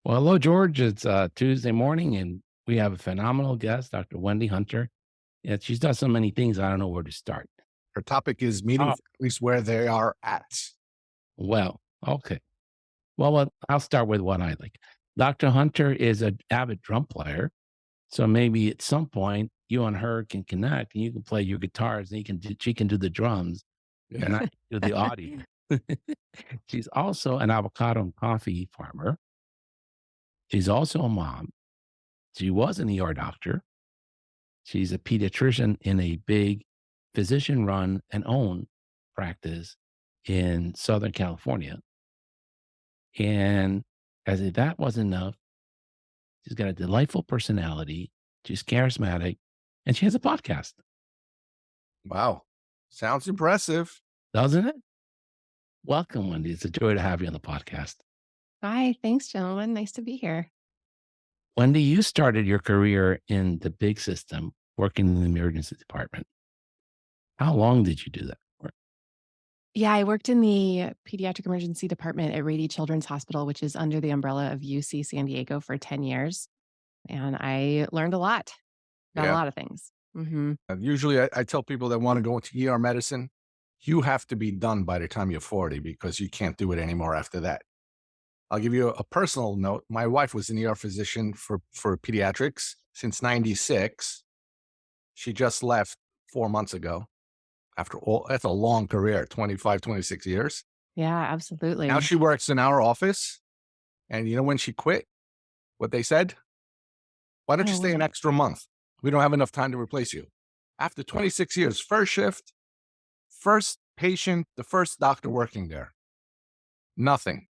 Well, hello, George. It's Tuesday morning, and we have a phenomenal guest, Dr. Wendy Hunter. Yeah, she's done so many things, I don't know where to start. Her topic is meeting Oh, families where they are at. well, okay. Well, I'll start with what I like. Dr. Hunter is an avid drum player. So maybe at some point you and her can connect and you can play your guitars and she can do the drums and I Yeah. can do the audio. She's also an avocado and coffee farmer. She's also a mom. She was an ER doctor. She's a pediatrician in a big physician run and owned practice in Southern California. And as if that wasn't enough, she's got a delightful personality. She's charismatic and she has a podcast, Wow. Sounds impressive. doesn't it? Welcome, Wendy. It's a joy to have you on the podcast. Hi, thanks, gentlemen. Nice to be here. Wendy, you started your career in the big system working in the emergency department. How long did you do that for? Yeah, I worked in the pediatric emergency department at Rady Children's Hospital, which is under the umbrella of UC San Diego for 10 years. And I learned a lot about a Yeah. lot of things. Usually I tell people that want to go into ER medicine, you have to be done by the time you're 40 because you can't do it anymore after that. I'll give you a personal note. My wife was an ER physician for pediatrics since 96. She just left 4 months ago after all. That's a long career, 25, 26 years. Yeah, Now absolutely. she works in our office. And you know when she quit, what they said? Why don't you Oh, stay an what? extra month? We don't have enough time to replace you. After 26 years, first shift, first patient, the first doctor working there. Nothing.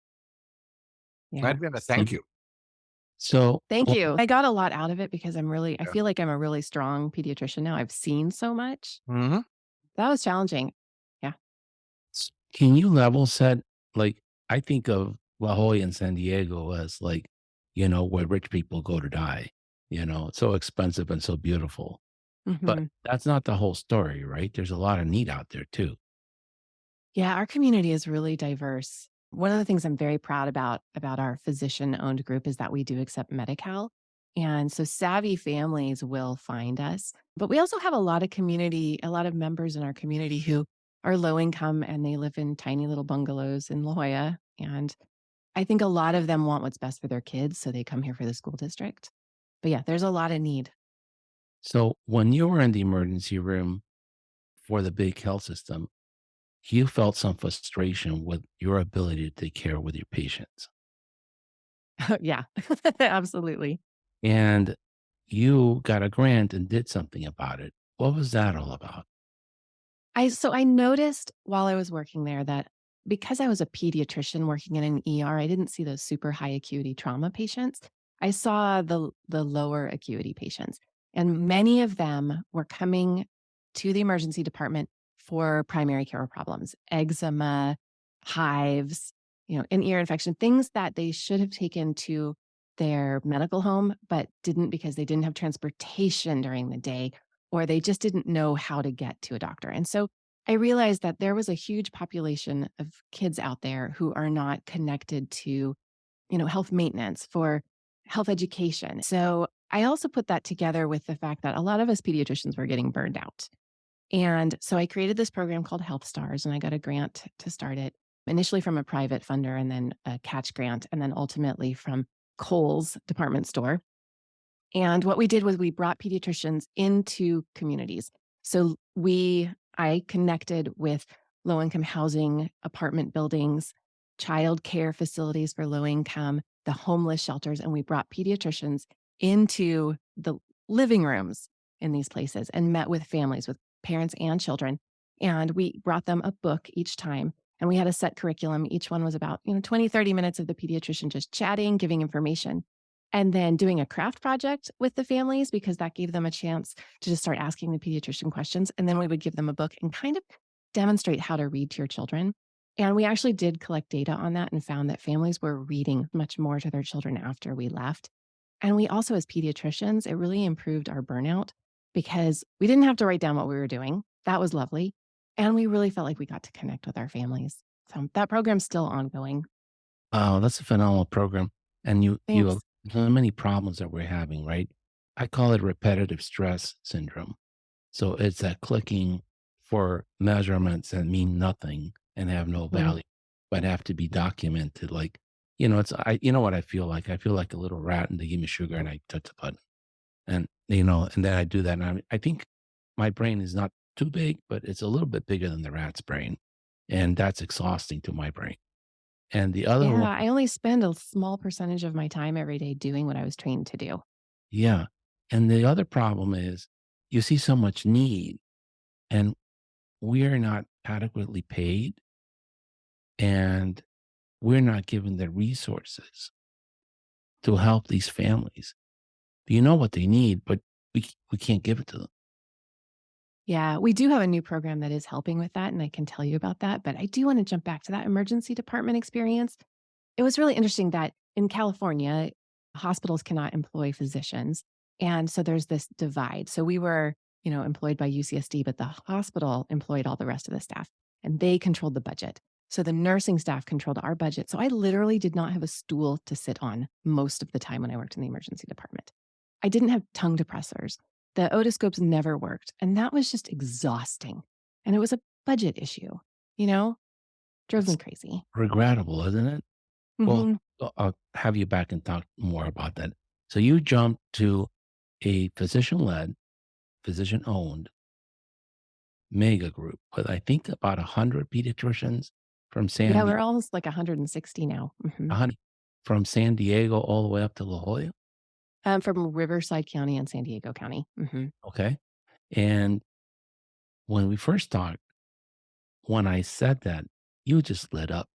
Yeah. Not even a thank you. So, Thank well, you. I got a lot out of it because I Yeah. feel like I'm a really strong pediatrician now. I've seen so much. Hmm. That was challenging. Yeah. can you level set? Like, I think of La Jolla in San Diego as like, where rich people go to die. It's so expensive and so beautiful. But hmm that's not the whole story, right? There's a lot of need out there too. Yeah, our community is really diverse. One of the things I'm very proud about our physician-owned group is that we do accept Medi-Cal. And so savvy families will find us. But we also have a lot of members in our community who are low income and they live in tiny little bungalows in La Jolla. And I think a lot of them want what's best for their kids, so they come here for the school district. But yeah, there's a lot of need. So when you were in the emergency room for the big health system, you felt some frustration with your ability to take care with your patients. Yeah, absolutely. And you got a grant and did something about it. What was that all about? I noticed while I was working there that because I was a pediatrician working in an ER, I didn't see those super high acuity trauma patients. I saw the lower acuity patients, and many of them were coming to the emergency department for primary care problems, eczema, hives, an ear infection, things that they should have taken to their medical home, but didn't because they didn't have transportation during the day or they just didn't know how to get to a doctor. And so I realized that there was a huge population of kids out there who are not connected to, health maintenance for health education. So I also put that together with the fact that a lot of us pediatricians were getting burned out. And so I created this program called Healthstars and I got a grant to start it initially from a private funder and then a catch grant and then ultimately from Kohl's department store. And what we did was we brought pediatricians into communities. So I connected with low income housing, apartment buildings, child care facilities for low income, the homeless shelters, and we brought pediatricians into the living rooms in these places and met with families, with parents and children. And we brought them a book each time. And we had a set curriculum. Each one was about, 20, 30 minutes of the pediatrician just chatting, giving information and then doing a craft project with the families because that gave them a chance to just start asking the pediatrician questions. And then we would give them a book and kind of demonstrate how to read to your children. And we actually did collect data on that and found that families were reading much more to their children after we left. And we also, as pediatricians, it really improved our burnout because we didn't have to write down what we were doing. That was lovely. And we really felt like we got to connect with our families. So that program's still ongoing. Oh, that's a phenomenal program. And you have Thanks. so many problems that we're having, right? I call it repetitive stress syndrome. So it's that clicking for measurements that mean nothing and have no Mm. value, but have to be documented. Like, you know, you know what I feel like? I feel like a little rat and they give me sugar and I touch the button. And, you know, and then I do that. And I think my brain is not too big, but it's a little bit bigger than the rat's brain. And that's exhausting to my brain. And the other one, Yeah, I only spend a small percentage of my time every day doing what I was trained to do. yeah. And the other problem is you see so much need and we're not adequately paid and we're not given the resources to help these families. You know what they need, but we can't give it to them. Yeah, we do have a new program that is helping with that, and I can tell you about that. But I do want to jump back to that emergency department experience. It was really interesting that in California, hospitals cannot employ physicians. And so there's this divide. So we were, employed by UCSD, but the hospital employed all the rest of the staff and they controlled the budget. So the nursing staff controlled our budget. So I literally did not have a stool to sit on most of the time when I worked in the emergency department. I didn't have tongue depressors. The otoscopes never worked. And that was just exhausting. And it was a budget issue, you know, drove me It's crazy. regrettable, isn't it? Well, Hmm. I'll have you back and talk more about that. So you jumped to a physician-led, physician-owned mega group with I think about 100 pediatricians from Yeah, we're almost like 160 now. 100 from San Diego all the way up to La Jolla. From Riverside County and San Diego County. Okay. And when we first talked, when I said that, you just lit up.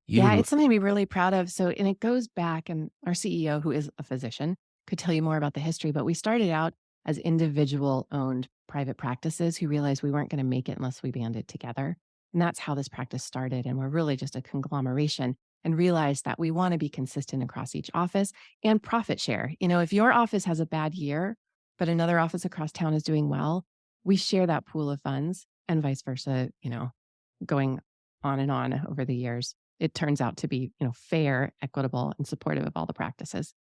Yeah, You it's something to be really proud of. So, and it goes back, and our CEO, who is a physician, could tell you more about the history, but we started out as individual owned private practices who realized we weren't going to make it unless we banded together. And that's how this practice started. And we're really just a conglomeration and realized that we want to be consistent across each office and profit share. If your office has a bad year, but another office across town is doing well, we share that pool of funds and vice versa, going on and on over the years. It turns out to be, fair, equitable, and supportive of all the practices.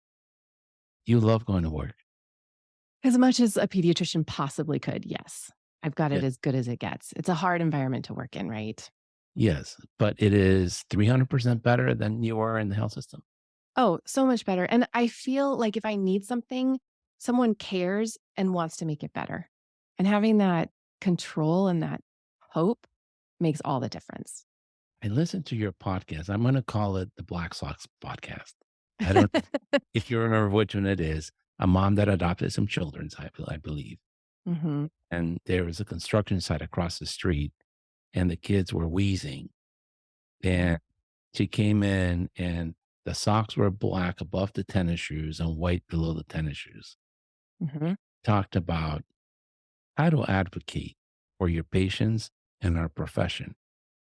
love going to work. As much as a pediatrician possibly could, yes. I've got Yeah. it as good as it gets. It's a hard environment to work in, right? Yes, but it is 300% better than you are in the health system. Oh, so much better. And I feel like if I need something, someone cares and wants to make it better. And having that control and that hope makes all the difference. I listened to your podcast. I'm going to call it the Black Sox podcast. I don't if you remember which one it is. A mom that adopted some children, I believe. Hmm. And there was a construction site across the street, and the kids were wheezing. And she came in, and the socks were black above the tennis shoes and white below the tennis shoes. Hmm. Talked about how to advocate for your patients and our profession.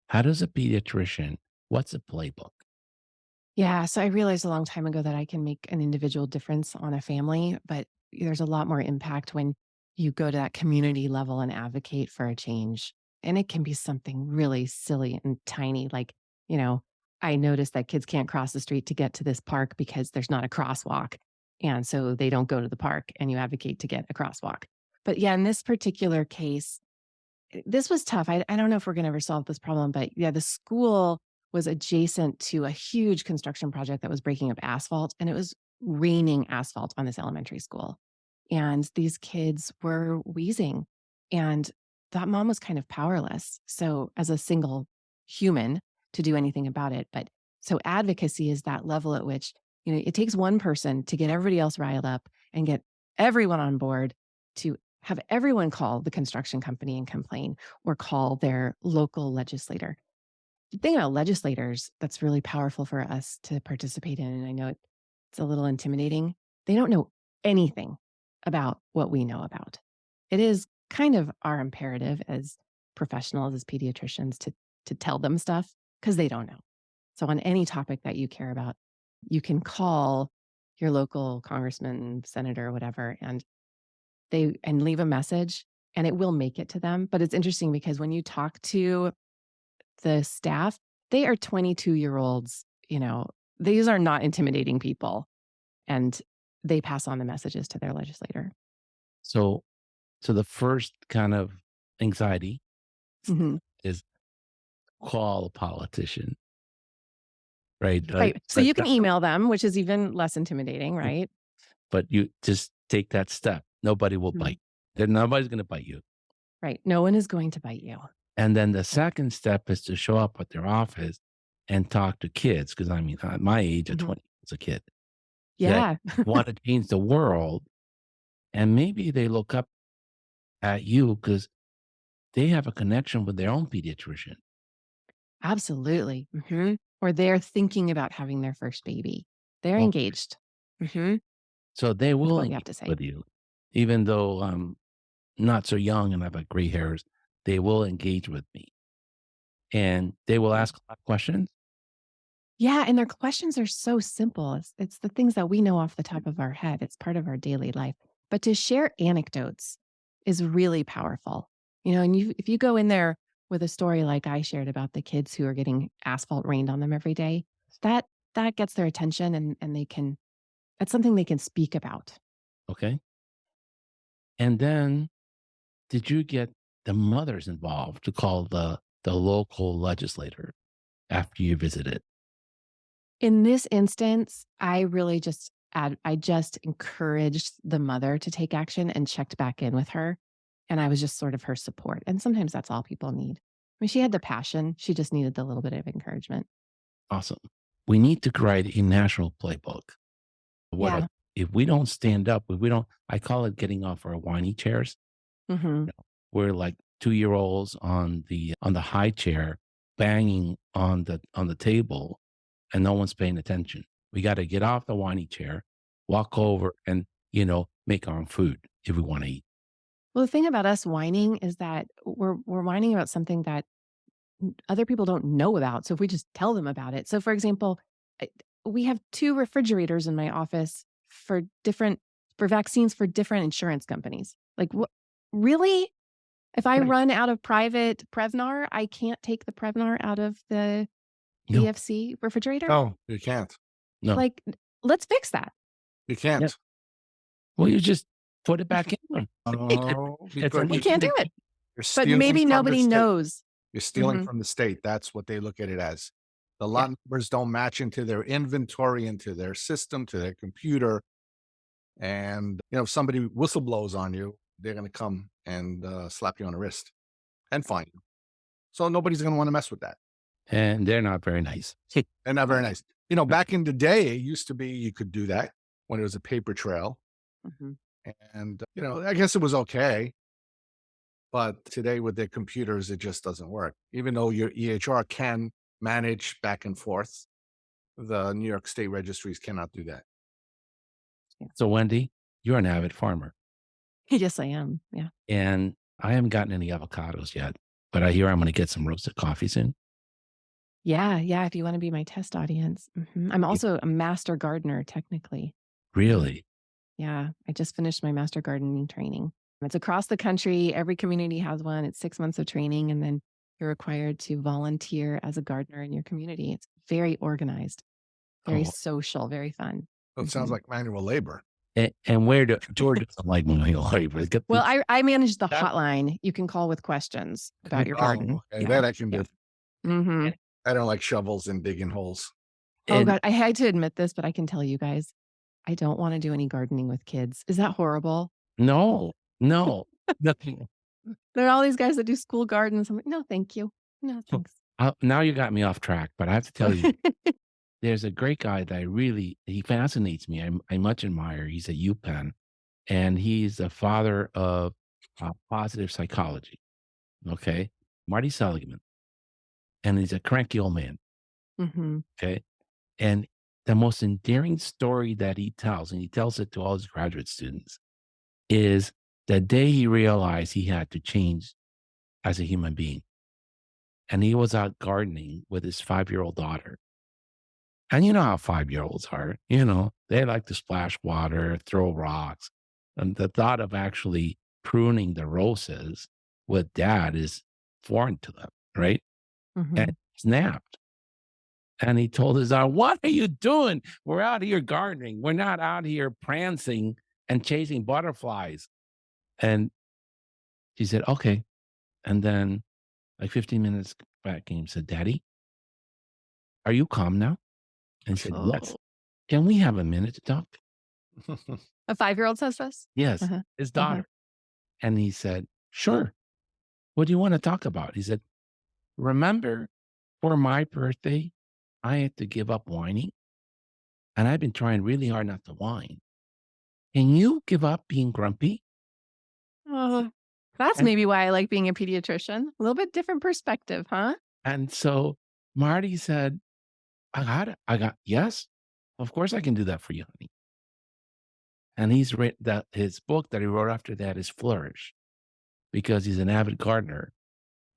How does a pediatrician, what's a playbook? Yeah, so I realized a long time ago that I can make an individual difference on a family, but there's a lot more impact when you go to that community level and advocate for a change. And it can be something really silly and tiny, like, you know, I noticed that kids can't cross the street to get to this park because there's not a crosswalk. And so they don't go to the park and you advocate to get a crosswalk. But yeah, in this particular case, this was tough. I don't know if we're going to ever solve this problem, but yeah, the school was adjacent to a huge construction project that was breaking up asphalt, and it was raining asphalt on this elementary school. And these kids were wheezing, and that mom was kind of powerless. So, as a single human to do anything about it. But so, advocacy is that level at which, it takes one person to get everybody else riled up and get everyone on board to have everyone call the construction company and complain or call their local legislator. The thing about legislators that's really powerful for us to participate in, and I know it's a little intimidating, they don't know anything about what we know about. It is kind of our imperative as professionals, as pediatricians, to tell them stuff because they don't know. So, on any topic that you care about, you can call your local congressman, senator, whatever, and leave a message and it will make it to them. But it's interesting because when you talk to the staff, they are 22-year-olds, these are not intimidating people, and they pass on the messages to their legislator. So, so the first kind of anxiety Mhm. is call a politician, right? Right. So But you can email them, which is even less intimidating, right? but you just take that step. Nobody will Mhm. bite. Nobody's going to bite you. Right. No one is going to bite you. And then the second step is to show up at their office and talk to kids. Because I mean, at my age, at Mhm. 20, as a kid, that Yeah. want to change the world. And maybe they look up at you because they have a connection with their own pediatrician. Absolutely. Or they're thinking about having their first baby. They're Oh, engaged. Mhm. so they That's will all you have engage to say. with you, even though I'm not so young and I've got gray hairs. They will engage with me, and they will Yeah. ask a lot of questions. Yeah, and their questions are so simple. It's the things that we know off the top of our head. It's part of our daily life. But to share anecdotes is really powerful. And if you go in there with a story like I shared about the kids who are getting asphalt rained on them every day, that that gets their attention, and they can that's something they can speak about. Okay, and then did you get the mothers involved to call the local legislator after you visited? In this instance, I just encouraged the mother to take action and checked back in with her, and I was just sort of her support, and sometimes that's all people need. I mean, she had the passion, she just needed the little bit of encouragement. Awesome. We need to write a national playbook. What Yeah. if we don't stand up? If we don't, I call it getting off our whiny chairs. Mhm. You know, we're like 2 year olds on the high chair, banging on the table, and no one's paying attention. We got to get off the whiny chair, walk over, and make our own food if we want to eat. Well, the thing about us whining is that we're whining about something that other people don't know about, so if we just tell them about it. So, for example, I we have 2 refrigerators in my office for vaccines for different insurance companies. Like, what really? If I Right. run out of private Prevnar, I can't take the Prevnar out of the No, VFC refrigerator? No, you can't. no. Like, let's fix that. You Yeah. can't. Well, you just put it back in. Oh, It's a because We neat can't do thing. it, you're but stealing maybe from the nobody state. knows. You're stealing Mhm. from the state. That's what they look at it as. The Yeah. lot numbers don't match into their inventory, into their system, to their computer. And if somebody whistleblows on you, they're going to come and slap you on the wrist and fine you. So nobody's going to want to mess with that. And they're not very nice. And not very nice. Back in the day, it used to be you could do that when it was a paper trail. Mhm. And, I guess it was okay. But today with their computers, it just doesn't work. Even though your EHR can manage back and forth, the New York State registries cannot do that. Yeah. So, Wendy, you're an avid farmer, Yes, I am. Yeah. and I haven't gotten any avocados yet, but I hear I'm going to get some roasted coffee soon. Yeah, yeah, if you wanna be my test audience. I'm Yeah. also a master gardener technically. Really? Yeah, I just finished my master gardening training. It's across the country, every community has one. It's 6 months of training, and then you're required to volunteer as a gardener in your community. It's very organized, very Oh, social, very fun. So it sounds Mhm. like manual labor. and where do Georgia doesn't like manual labor? Get Well, this. I manage the That, hotline you can call with questions about your garden. Oh, okay. Yeah, That I can yeah. do. Mhm. I don't like shovels and digging holes. Oh and god, I hate to admit this, but I can tell you guys, I don't wanna do any gardening with kids. Is that horrible? no, no, nothing. There are all these guys that do school gardens. I'm like, "No, thank you. No, thanks." Now you got me off track, but I have to tell you, there's a great guy that he fascinates me. I much admire. He's a UPenn, and he's the father of positive psychology. Okay. Marty Seligman. And he's a cranky old man. Mhm. Okay. And the most endearing story that he tells, and he tells it to all his graduate students, is the day he realized he had to change as a human being. And he was out gardening with his 5 year old daughter. And you know how 5 year olds are, they like to splash water, throw rocks. And the thought of actually pruning the roses with dad is foreign to them, right? And Mhm. he snapped. And he told his daughter, "What are you doing? We're out here gardening. We're not out here prancing and chasing butterflies." And she said, "Okay." And then, like 15 minutes back came and said, "Daddy, are you calm now?" And he said, "Yes." Oh. "Can we have a minute to talk?" A 5-year-old says this? Yes, Uh-huh. his Uh-huh. daughter. And he said, "Sure. What do you want to talk about?" He said, "Remember, for my birthday, I had to give up whining, and I've been trying really hard not to whine. Can you give up being grumpy?" Oh, that's And maybe why I like being a pediatrician. A little bit different perspective, huh? and so Marty said, "I got it. I got yes, of course I can do that for you, honey." And he's written that his book that he wrote after that is Flourish because he's an avid gardener.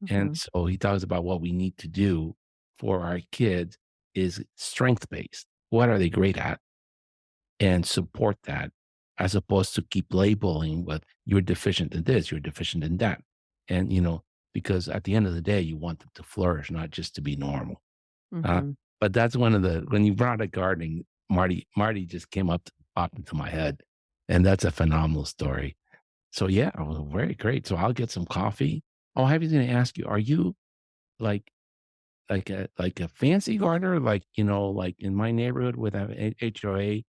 And Mhm. so he talks about what we need to do for our kids is strength based. What are they great at? And support that as opposed to keep labeling with you're deficient in this, you're deficient in that. And, because at the end of the day, you want them to flourish, not just to be normal. Uh, Mhm. but that's one of the, when you brought up gardening, Marty just popped into my head. And that's a phenomenal story. So yeah, it was very great. So I'll get some coffee. Oh, I was going to ask you, are you like like a fancy gardener? Like, like in my neighborhood with a HOA,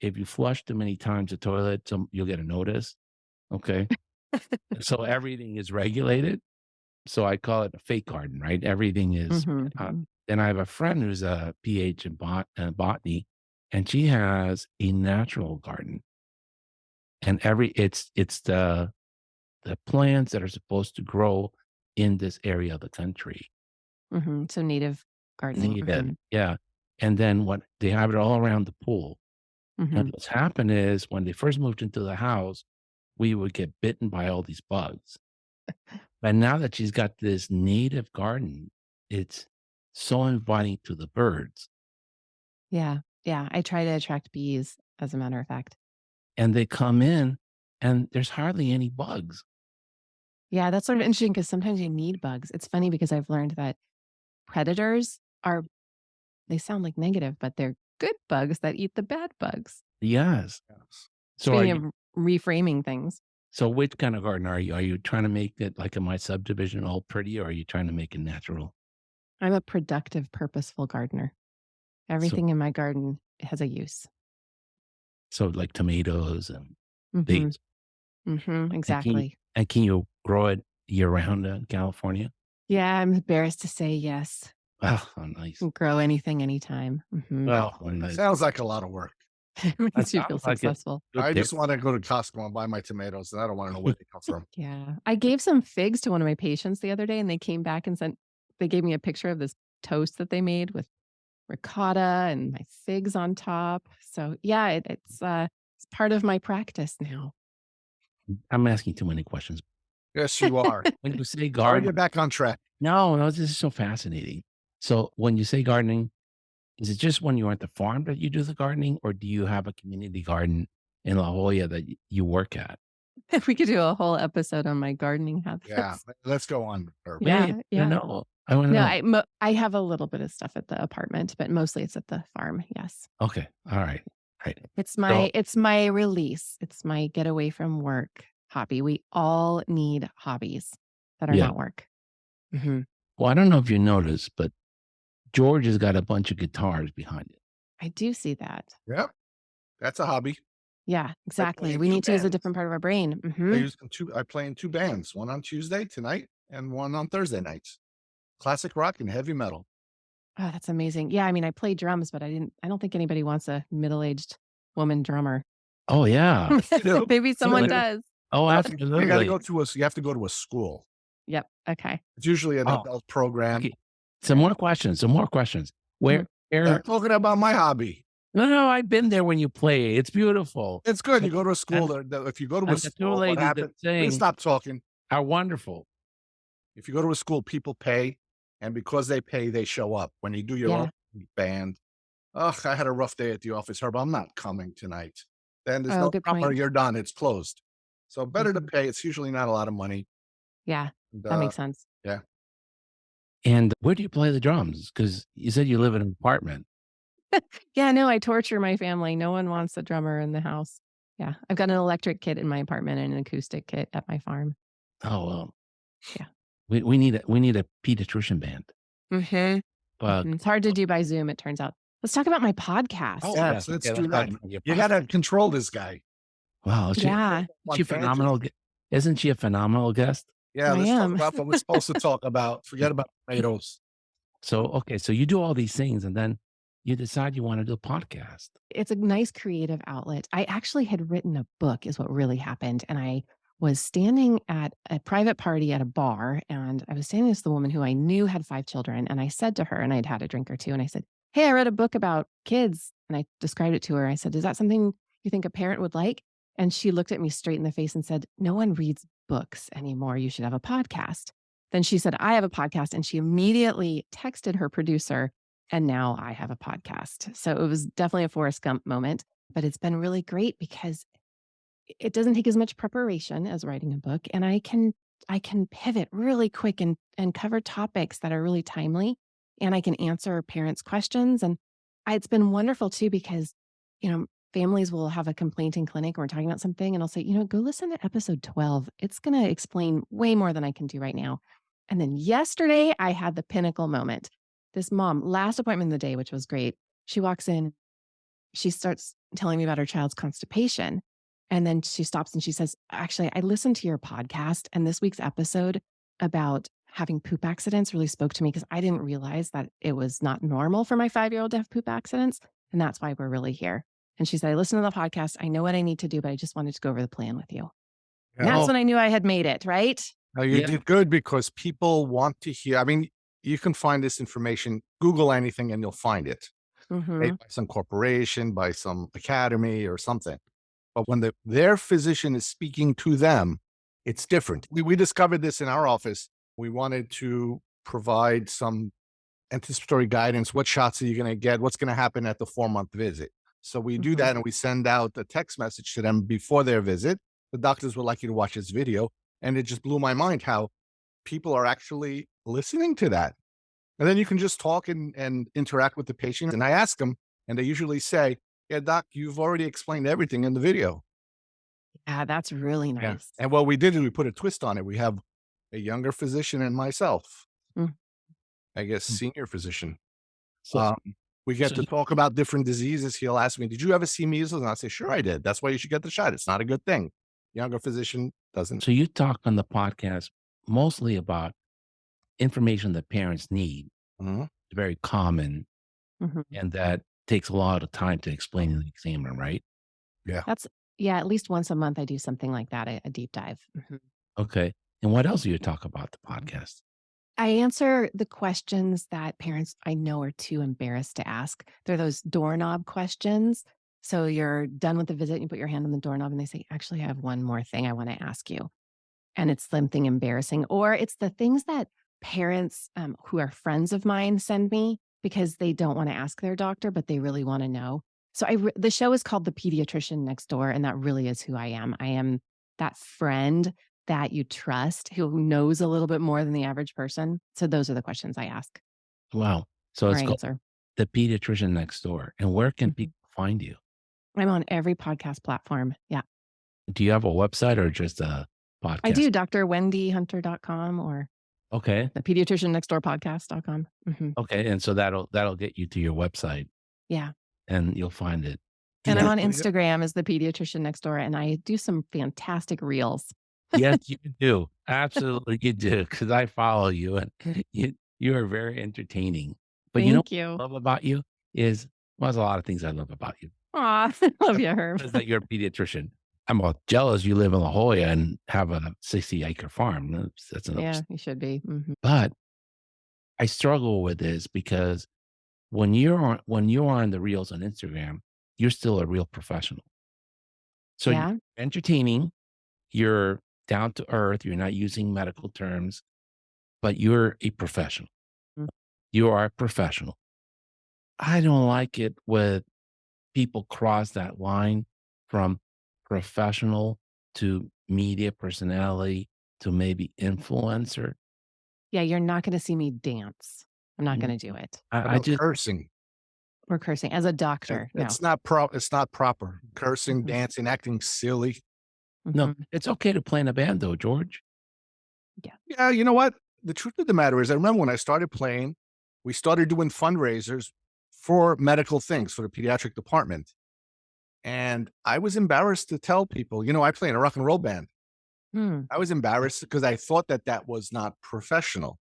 if you flush too many times the toilet, you'll get a notice. Okay. So everything is regulated. So I call it a fake garden, right? Everything is. Mhm. Uh, Mhm. and I have a friend who's a PH in botany, and she has a natural garden. And it's the plants that are supposed to grow in this area of the country. Mhm. So native gardening. Native, Mhm. yeah. And then what they have it all around the pool. And Mhm. what's happened is when they first moved into the house, we would get bitten by all these bugs. But now that she's got this native garden, it's so inviting to the birds. Yeah. Yeah. I try to attract bees, as a matter of fact. And they come in and there's hardly any bugs. Yeah, that's sort of interesting because sometimes you need bugs. It's funny because I've learned that predators are they sound like negative, but they're good bugs that eat the bad bugs. Yes. Yes. So are Speaking you of reframing things, so which kind of garden are you? Are you trying to make it like in my subdivision all pretty or are you trying to make it natural? I'm a productive, purposeful gardener. So Everything in my garden has a use. so like tomatoes and Mhm. these. Mhm. And Exactly. can you grow it year round in California? Yeah, I'm embarrassed to say yes. Oh, nice. Can grow anything anytime. Mhm. Well, nice. Sounds like a lot of work. It That makes you feel sounds like it. successful. Good I there. just want to go to Costco and buy my tomatoes, and I don't want to know where they come from. Yeah. I gave some figs to one of my patients the other day, and they came back and they gave me a picture of this toast that they made with ricotta and my figs on top. So, yeah, it's part of my practice now. I'm asking too many questions. Yes, you are. When you say How are garden, you back on track? no, this is so fascinating. So when you say gardening, is it just when you're at the farm that you do the gardening, or do you have a community garden in La Jolla that you work at? We could do a whole episode on my gardening Yeah, habits. let's go on. Wait, Yeah, I wanna yeah. know. I wanna No, know. I have a little bit of stuff at the apartment, but mostly it's at the farm, yes. Okay, all right, right. It's So my release. It's my get away from work hobby. We all need hobbies that are yeah. not work. Mhm. Well, I don't know if you noticed, but George has got a bunch of guitars behind it. I do see that. Yep, that's a hobby. Yeah, I play exactly. in We two need to use a bands. different part of our brain. Mhm. I play in two bands, one on Tuesday tonight and one on Thursday nights. Classic rock and heavy metal. Oh, that's amazing. Yeah, I mean, I play drums, but I don't think anybody wants a middle-aged woman drummer. Oh, yeah. You do. Maybe So someone When does. oh, you got to absolutely. go to you have to go to a school. Yep. Okay. It's usually an Oh, adult program. okay. Some more questions. Mhm. Where I'm talking about my hobby. no, I've been there when you play. It's beautiful. It's good. And You go to a school. and If you go to a and the 2 school, what ladies that happens? Please sing stop talking. are wonderful. If you go to a school, people pay, and because they pay, they show up. When you do your own Yeah. band, ugh, I had a rough day at the office, Herb. I'm not coming tonight. Then there's Oh, no good drummer. point. You're done. It's closed. So better to Mhm. pay. It's usually not a lot of money. Yeah, And, that makes sense. yeah. And where do you play the drums? Because you said you live in an apartment. Yeah, no, I torture my family. No one wants a drummer in the house. Yeah, I've got an electric kit in my apartment and an acoustic kit at my farm. Oh, well, Yeah. we need a pediatrician band. Mhm. But It's hard to do by Zoom, it turns out. Let's talk about my podcast. oh, Yes, yes, let's okay, do let's talk that. about your You got to podcast. control this guy. Wow, Yeah, On she tangents. phenomenal? Isn't she a phenomenal guest? Yeah, I let's talk am. about what we're supposed to talk about. Forget about tomatoes. So, okay, so you do all these things and then you decide you want to do a podcast. It's a nice creative outlet. I actually had written a book is what really happened, and I was standing at a private party at a bar, and I was standing next to the woman who I knew had 5 children, and I said to her, and I'd had a drink or 2, and I said, "Hey, I read a book about kids," and I described it to her. I said, "Is that something you think a parent would like?" And she looked at me straight in the face and said, "No one reads books anymore. You should have a podcast." Then she said, "I have a podcast," and she immediately texted her producer, and now I have a podcast. So it was definitely a Forrest Gump moment, but it's been really great because it doesn't take as much preparation as writing a book, and I can pivot really quick and cover topics that are really timely, and I can answer parents' questions. And it's been wonderful too because, families will have a complaint in clinic, and we're talking about something, and I'll say, go listen to episode 12. It's going to explain way more than I can do right now. And then yesterday, I had the pinnacle moment. This mom, last appointment of the day, which was great. She walks in, she starts telling me about her child's constipation. And then she stops and she says, "Actually, I listened to your podcast, and this week's episode about having poop accidents really spoke to me because I didn't realize that it was not normal for my 5-year-old to have poop accidents. And that's why we're really here." And she said, "I listened to the podcast. I know what I need to do, but I just wanted to go over the plan with you." And Yeah. that's Oh, when I knew I had made it, right? No, you yeah. did good because people want to hear. I mean, you can find this information, Google anything and you'll find it. Hmm. Made by some corporation, by some academy or something. But when their physician is speaking to them, it's different. We discovered this in our office. We wanted to provide some anticipatory guidance. What shots are you going to get? What's going to happen at the 4-month visit? So we do Hmm. that and we send out a text message to them before their visit. The doctors would like you to watch this video. And it just blew my mind how people are actually listening to that. And then you can just talk and interact with the patient. And I ask them, and they usually say, "Yeah, doc, you've already explained everything in the video." Yeah, that's really Yeah. nice. And what we did is we put a twist on it. We have a younger physician and myself, Mm. I guess, Mm. senior physician. So, Um, we get so to you, talk about different diseases. He'll ask me, "Did you ever see measles?" And I say, "Sure, I did. That's why you should get the shot. It's not a good thing." Younger physician doesn't. so you talk on the podcast mostly about information that parents need. Mhm. It's very common, Mhm. and that takes a lot of time to explain to the examiner, right? Yeah. That's yeah, at least once a month I do something like that, a deep dive. Mhm. Okay. And what else do you talk about the podcast? I answer the questions that parents I know are too embarrassed to ask. They're those doorknob questions. So you're done with the visit, you put your hand on the doorknob and they say, "Actually, I have one more thing I want to ask you." And it's something embarrassing, or it's the things that parents who are friends of mine send me because they don't want to ask their doctor, but they really want to know. So the show is called The Pediatrician Next Door, and that really is who I am. I am that friend that you trust who knows a little bit more than the average person. So those are the questions I ask Wow. So or it's I called answer. The Pediatrician Next Door. And where can Mhm. people find you? I'm on every podcast platform. Yeah. Do you have a website or just a I podcast? do drwendihunter.com or Okay. the pediatrician next door podcast.com. Okay. And so that'll get you to your website Yeah. and you'll find it. And I'm Yeah. on Instagram as the pediatrician next door, and I do some fantastic reels. Yes, you do. Absolutely you do. Because I follow you and you are very entertaining. But you know Thank what you. I love about you is well, there's a lot of things I love about you. Aw, I love you, Herb. Is that you're a pediatrician. I'm all jealous you live in La Jolla and have a 60-acre farm. That's another Yeah, you should be. Mhm. but I struggle with this because when you're on the reels on Instagram, you're still a real professional. So you're Yeah. entertaining, you're down to earth, you're not using medical terms, but you're a professional. Mm. You are a professional. I don't like it when people cross that line from professional to media personality to maybe influencer. Yeah, you're not gonna see me dance. I'm not Mm, gonna do it. How I about just cursing? Or cursing as a doctor, no. It's not proper. Cursing, Mhm, dancing, acting silly. no, mhm. it's okay to play in a band though, George. Yeah. Yeah, you know what? The truth of the matter is, I remember when I started playing, we started doing fundraisers for medical things for the pediatric department. And I was embarrassed to tell people, I play in a rock and roll band. Mm, I was embarrassed because I thought that that was not professional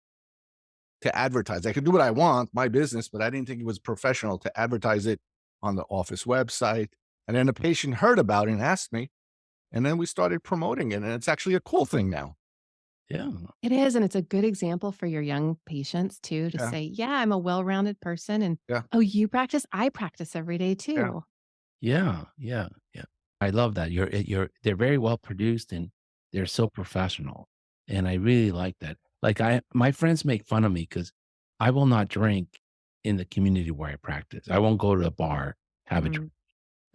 to advertise. I could do what I want, my business, but I didn't think it was professional to advertise it on the office website. And then a patient heard about it and asked me, and then we started promoting it. And it's actually a cool thing now. Yeah, it is, and it's a good example for your young patients too to Yeah. say, "Yeah, I'm a well-rounded person," and, Yeah. "Oh, you practice? I practice every day Yeah. too." yeah, yeah, yeah. I love that. They're very well produced and they're so professional, and I really like that. Like my friends make fun of me because I will not drink in the community where I practice. I won't go to a bar, have a drink, Mm,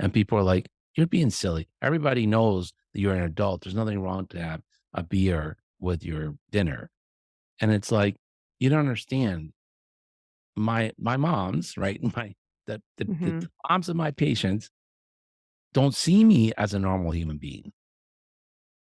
and people are like, "You're being silly." Everybody knows that you're an adult. There's nothing wrong to have a beer with your dinner, and it's like you don't understand. My moms, right? The mhm. moms of my patients don't see me as a normal human being.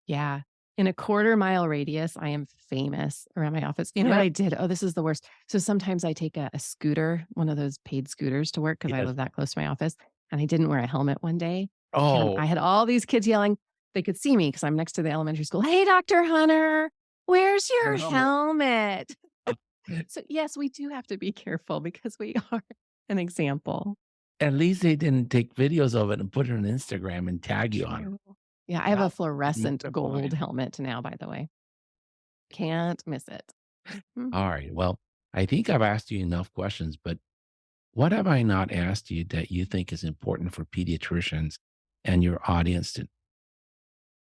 Yeah. In a quarter-mile radius, I am famous around my office. You know what Yeah. I did? Oh, this is the worst. So sometimes I take a scooter, one of those paid scooters to work because I Yes. live that close to my office, and I didn't wear a helmet one day, and Oh, I had all these kids yelling. They could see me because 'cause I'm next to the elementary school. "Hey, Doctor Hunter, where's Your your helmet. helmet?" So, yes, we do have to be careful because we are an example. at least they didn't take videos of it and put it on Instagram and tag you on it. True. Yeah, I have a That would be fluorescent gold mortifying. helmet now, by the way. Can't miss it. Mhm. All right. Well, I think I've asked you enough questions, but what have I not asked you that you think is important for pediatricians and your audience to?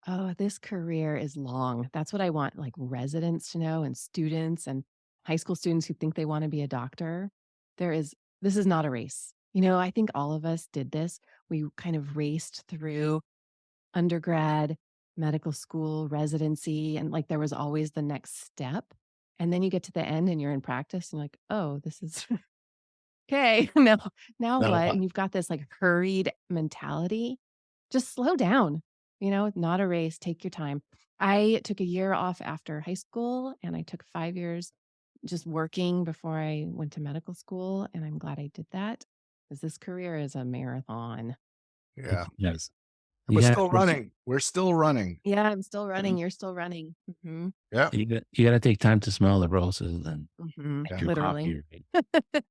Oh, this career is long. That's what I want, like, residents to know and students and high school students who think they wanna be a doctor. This is not a race. I think all of us did this. We kind of raced through undergrad, medical school, residency, and, like, there was always the next step, and then you get to the end and you're in practice and you're like, "Oh, this is okay. Now No, what?" And you've got this, like, hurried mentality. Just slow down, not a race, take your time. I took a year off after high school, and I took 5 years just working before I went to medical school, and I'm glad I did that because this career is a marathon. Yeah. yes. And we're You still gotta, running. We're still running. Yeah, I'm still running, you're still running. Mhm, Yeah. you gotta take time to smell the roses and mhm, make Yeah. your literally. coffee. Right?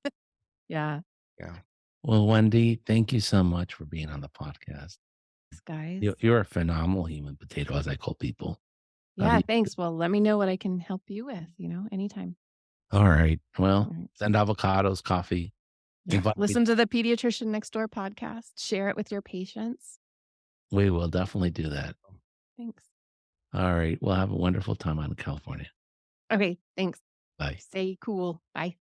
Yeah. Yeah. Well, Wendy, thank you so much for being on the podcast. Thanks, guys. You're a phenomenal human potato, as I call people. Yeah, You- thanks. Well, let me know what I can help you with, anytime. all right. Well, Alright. send avocados, coffee. Yeah. Invite me. Listen to the Pediatrician Next Door podcast. Share it with your patients. We will definitely do that. Thanks. All right. Well, have a wonderful time out in California. Okay, thanks. Bye. Stay cool. Bye.